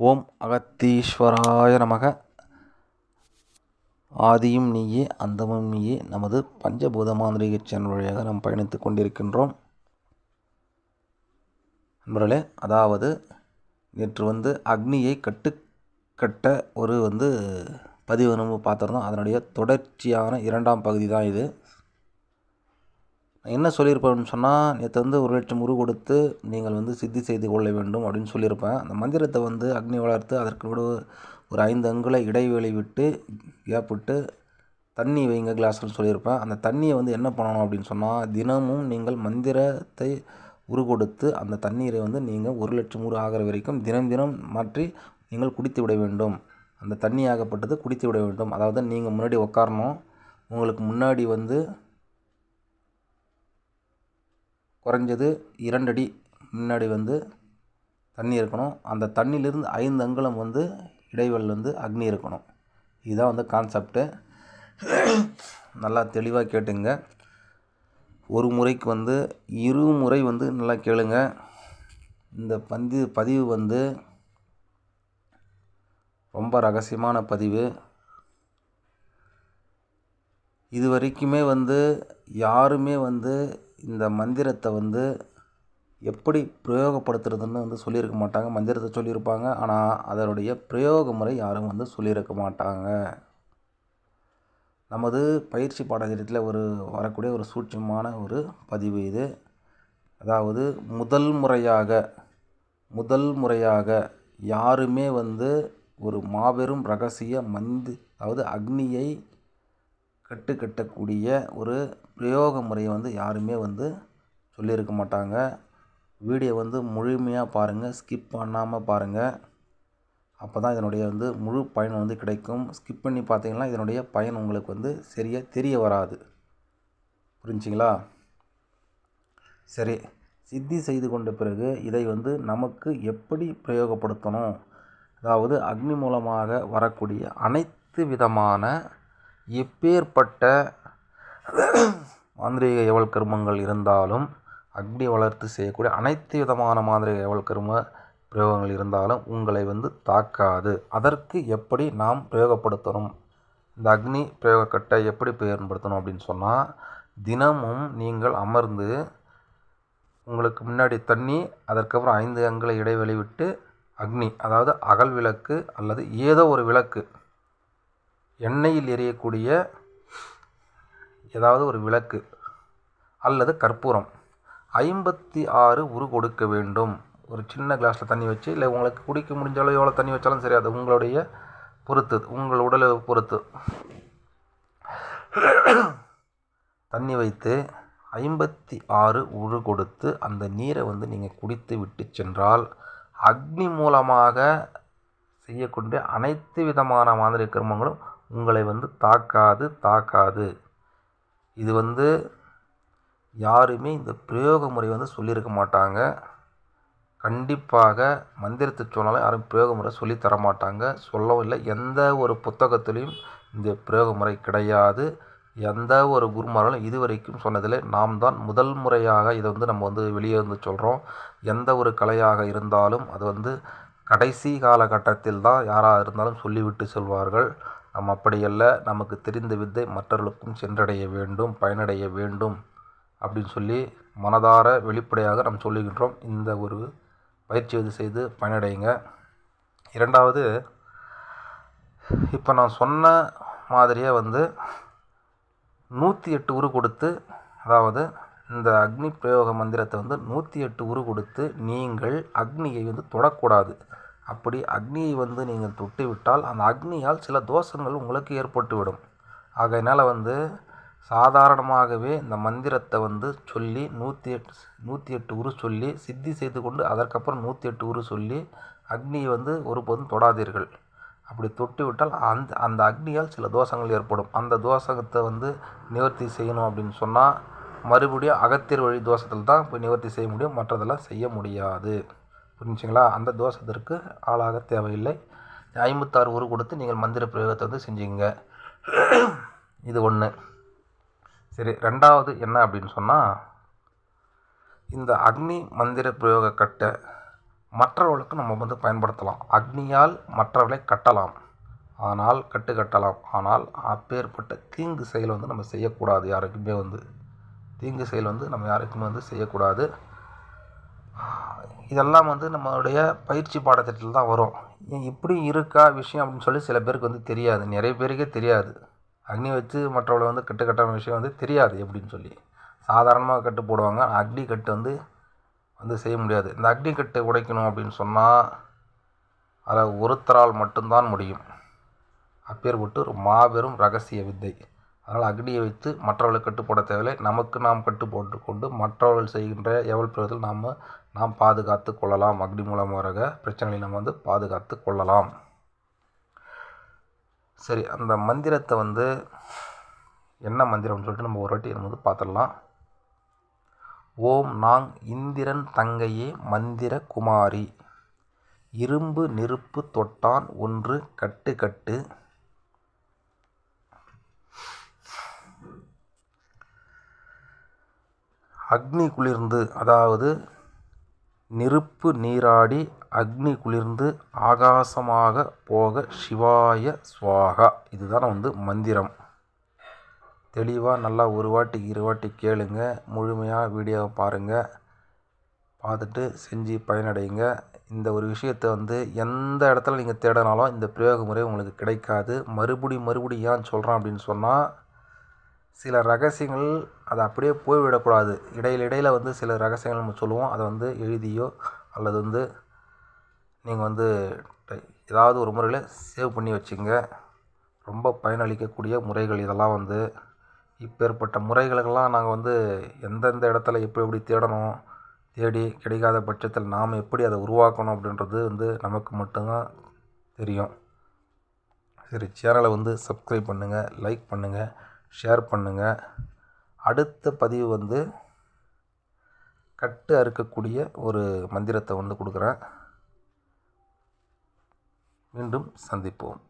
ஓம் அகத்தீஸ்வராய நமக. ஆதியும் நீயே அந்தமும் நீயே. நமது பஞ்சபூத மாந்திரீக சேனல் வழியாக நாம் பயணித்து கொண்டிருக்கின்றோம். நண்பர்களே, அதாவது நேற்று அக்னியை கட்ட ஒரு பதிவு நம்ம பார்த்துருந்தோம். அதனுடைய தொடர்ச்சியான 2ஆம் பகுதி தான் இது. என்ன சொல்லியிருப்பேன்னு சொன்னால், நேற்று 1,00,000 உரு கொடுத்து நீங்கள் சித்தி செய்து கொள்ள வேண்டும் அப்படின்னு சொல்லியிருப்பேன். அந்த மந்திரத்தை அக்னி வளர்த்து அதற்கு ஒரு 5 அங்குல இடைவெளி விட்டு கேப் விட்டு தண்ணி வைங்க கிளாஸ்ன்னு சொல்லியிருப்பேன். அந்த தண்ணியை என்ன பண்ணணும் அப்படின்னு சொன்னால், தினமும் நீங்கள் மந்திரத்தை உரு கொடுத்து அந்த தண்ணீரை நீங்கள் 1,00,000 உரு ஆகிற வரைக்கும் தினம் மாற்றி நீங்கள் குடித்து விட வேண்டும். அந்த தண்ணி ஆகப்பட்டது குடித்து விட வேண்டும். அதாவது நீங்கள் முன்னாடி உட்காரணும். உங்களுக்கு முன்னாடி குறைஞ்சது 2 அடி முன்னாடி தண்ணி இருக்கணும். அந்த தண்ணியிலிருந்து 5 அங்குலம் இடைவெளியில் அக்னி இருக்கணும். இதுதான் கான்செப்டு. நல்லா தெளிவாக கேட்டுங்க. ஒரு முறைக்கு 2 முறை நல்லா கேளுங்க. இந்த பதிவு ரொம்ப ரகசியமான பதிவு. இது வரைக்குமே யாருமே இந்த மந்திரத்தை எப்படி பிரயோகப்படுத்துறதுன்னு சொல்லியிருக்க மாட்டாங்க. மந்திரத்தை சொல்லியிருப்பாங்க, ஆனால் அதனுடைய பிரயோக முறை யாரும் சொல்லியிருக்க மாட்டாங்க. நமது பயிற்சி பாடத்திட்டத்தில் வரக்கூடிய ஒரு சூட்சமான ஒரு பதிவு இது. அதாவது முதல் முறையாக யாருமே ஒரு மாபெரும் ரகசிய அதாவது அக்னியை கட்டக்கூடிய ஒரு பிரயோக முறையை யாருமே சொல்லியிருக்க மாட்டாங்க. வீடியோ முழுமையாக பாருங்கள், ஸ்கிப் பண்ணாமல் பாருங்கள். அப்போ தான் இதனுடைய முழு பயன் கிடைக்கும். ஸ்கிப் பண்ணி பார்த்தீங்கன்னா இதனுடைய பயன் உங்களுக்கு சரியாக தெரிய வராது. புரிஞ்சிங்களா? சரி, சித்தி செய்து கொண்ட பிறகு இதை நமக்கு எப்படி பிரயோகப்படுத்தணும்? அதாவது அக்னி மூலமாக வரக்கூடிய அனைத்து விதமான எப்பேற்பட்ட மாந்திரீக ஏவல் கர்மங்கள் இருந்தாலும், அக்னி வளர்த்து செய்யக்கூடிய அனைத்து விதமான மாந்திரீக ஏவல் கர்ம பிரயோகங்கள் இருந்தாலும் உங்களை தாக்காது. அதற்கு எப்படி நாம் பிரயோகப்படுத்தணும்? இந்த அக்னி பிரயோகக்கட்டை எப்படி பயன்படுத்தணும் அப்படின்னு சொன்னால், தினமும் நீங்கள் அமர்ந்து உங்களுக்கு முன்னாடி தண்ணி, அதற்கப்புறம் 5 அங்குல இடைவெளி விட்டு அக்னி, அதாவது அகல் விளக்கு அல்லது ஏதோ ஒரு விளக்கு, எண்ணெயில் எரியக்கூடிய ஏதாவது ஒரு விளக்கு அல்லது கற்பூரம் 56 உரு கொடுக்க வேண்டும். ஒரு சின்ன கிளாஸில் தண்ணி வச்சு, இல்லை உங்களுக்கு குடிக்க முடிஞ்சாலும் எவ்வளோ தண்ணி வச்சாலும் சரி, அது உங்களுடைய பொறுத்து, உங்கள் உடலை பொறுத்து தண்ணி வைத்து 56 உரு கொடுத்து அந்த நீரை நீங்கள் குடித்து விட்டு சென்றால், அக்னி மூலமாக செய்யக்கூடிய அனைத்து விதமான மாந்திரிக கர்மங்களும் உங்களை தாக்காது. இது யாருமே இந்த பிரயோக முறை சொல்லியிருக்க மாட்டாங்க. கண்டிப்பாக மந்திரத்தை சொன்னாலும் யாரும் பிரயோக முறை சொல்லி தர மாட்டாங்க, சொல்லவும் இல்லை. எந்த ஒரு புத்தகத்திலையும் இந்த பிரயோக முறை கிடையாது. எந்த ஒரு குருமார்களும் இதுவரைக்கும் சொன்னதில்லை. நாம் தான் முதல் முறையாக இதை நம்ம வெளியே சொல்கிறோம். எந்த ஒரு கலையாக இருந்தாலும் அது கடைசி காலகட்டத்தில் தான் யாராக இருந்தாலும் சொல்லிவிட்டு செல்வார்கள். நம்ம அப்படியல்ல. நமக்கு தெரிந்த வித்தை மற்றவர்களுக்கும் சென்றடைய வேண்டும், பயனடைய வேண்டும் அப்படின்னு சொல்லி மனதார வெளிப்படையாக நாம் சொல்லுகின்றோம். இந்த ஒரு பயிற்சி செய்து பயனடைங்க. 2வது, இப்போ நான் சொன்ன மாதிரியே 108 உரு கொடுத்து, அதாவது இந்த அக்னி பிரயோக மந்திரத்தை 108 உரு கொடுத்து நீங்கள் அக்னியை தொடக்கூடாது. அப்படி அக்னியை நீங்கள் தொட்டு விட்டால் அந்த அக்னியால் சில தோஷங்கள் உங்களுக்கு ஏற்பட்டுவிடும். ஆகையினால் சாதாரணமாகவே இந்த மந்திரத்தை சொல்லி 108 உரு சொல்லி சித்தி செய்து கொண்டு அதற்கப்புறம் 108 உரு சொல்லி அக்னியை ஒருபோதும் தொடாதீர்கள். அப்படி தொட்டு விட்டால் அந்த அக்னியால் சில தோஷங்கள் ஏற்படும். அந்த தோஷத்தை நிவர்த்தி செய்யணும் அப்படின்னு சொன்னால், மறுபடியும் அகத்தியர் வழி தோஷத்தில் தான் போய் நிவர்த்தி செய்ய முடியும், மற்றதெல்லாம் செய்ய முடியாது. புரிஞ்சுங்களா? அந்த தோஷத்திற்கு ஆளாக தேவையில்லை. 56 உரு கொடுத்து நீங்கள் மந்திர பிரயோகத்தை செஞ்சீங்க. இது 1. சரி, 2வது என்ன அப்படின்னு சொன்னால், இந்த அக்னி மந்திர பிரயோக கட்டை மற்றவர்களுக்கு நம்ம வந்து பயன்படுத்தலாம். அக்னியால் மற்றவர்களை கட்டலாம், ஆனால் கட்டலாம். ஆனால் அப்பேற்பட்ட தீங்கு செயல் வந்து நம்ம செய்யக்கூடாது. யாருக்குமே வந்து தீங்கு செயல் வந்து நம்ம யாருக்குமே வந்து செய்யக்கூடாது. இதெல்லாம் வந்து நம்மளுடைய பயிற்சி பாடத்திட்டத்தில் தான் வரும். இப்படி இருக்கா விஷயம் அப்படின்னு சொல்லி சில பேருக்கு வந்து தெரியாது. நிறைய பேருக்கே தெரியாது. அக்னி வச்சு மற்றவங்களை வந்து கட்டான விஷயம் வந்து தெரியாது எப்படின்னு சொல்லி. சாதாரணமாக கட்டு போடுவாங்க. அக்னி கட்டு வந்து செய்ய முடியாது. இந்த அக்னி கட்டு உடைக்கணும் அப்படின்னு சொன்னால் அதில் ஒருத்தரால் மட்டும்தான் முடியும். அப்பேற்பட்டு ஒரு மாபெரும் ரகசிய வித்தை. அதனால் அக்னியை வைத்து மற்றவர்களை கட்டு போட தேவையில்லை. நமக்கு நாம் கட்டு போட்டுக்கொண்டு மற்றவர்கள் செய்கின்ற எவல் பிறத்தில் நாம் பாதுகாத்து கொள்ளலாம். அக்னி மூலமாக பிரச்சனைகளை நம்ம வந்து பாதுகாத்து கொள்ளலாம். சரி, அந்த மந்திரத்தை வந்து என்ன மந்திரம்னு சொல்லிட்டு நம்ம ஒரு வாட்டி நம்ம வந்து பார்த்துடலாம். ஓம் நாங் இந்திரன் தங்கையே மந்திர குமாரி, இரும்பு நெருப்பு தொட்டான் ஒன்று கட்டு கட்டு, அக்னி குளிர்ந்து, அதாவது நெருப்பு நீராடி அக்னி குளிர்ந்து ஆகாசமாக போக சிவாய ஸ்வாகா. இதுதான் வந்து மந்திரம். தெளிவாக நல்லா ஒரு வாட்டி 2 வாட்டி கேளுங்க. முழுமையாக வீடியோவை பாருங்கள். பார்த்துட்டு செஞ்சு பயனடைங்க. இந்த ஒரு விஷயத்தை வந்து எந்த இடத்துல நீங்கள் தேடினாலும் இந்த பிரயோக முறை உங்களுக்கு கிடைக்காது. மறுபடி ஏன் சொல்கிறேன் அப்படின்னு சொன்னால், சில ரகசியங்கள் அதை அப்படியே போய்விடக்கூடாது. இடையில வந்து சில ரகசியங்கள் நம்ம சொல்லுவோம். அதை வந்து எழுதியோ அல்லது வந்து நீங்கள் வந்து ஏதாவது ஒரு முறையில் சேவ் பண்ணி வச்சுங்க. ரொம்ப பயனளிக்கக்கூடிய முறைகள் இதெல்லாம் வந்து. இப்பேற்பட்ட முறைகளுக்கெல்லாம் நாங்கள் வந்து எந்தெந்த இடத்துல எப்படி தேடணும், தேடி கிடைக்காத பட்சத்தில் நாம் எப்படி அதை உருவாக்கணும் அப்படின்றது வந்து நமக்கு மட்டும்தான் தெரியும். சரி, சேனலை வந்து சப்ஸ்கிரைப் பண்ணுங்கள், லைக் பண்ணுங்கள், ஷேர் பண்ணுங்கள். அடுத்த பதிவு வந்து கட்டு அறுக்கக்கூடிய ஒரு மந்திரத்தை வந்து கொடுக்குறேன். மீண்டும் சந்திப்போம்.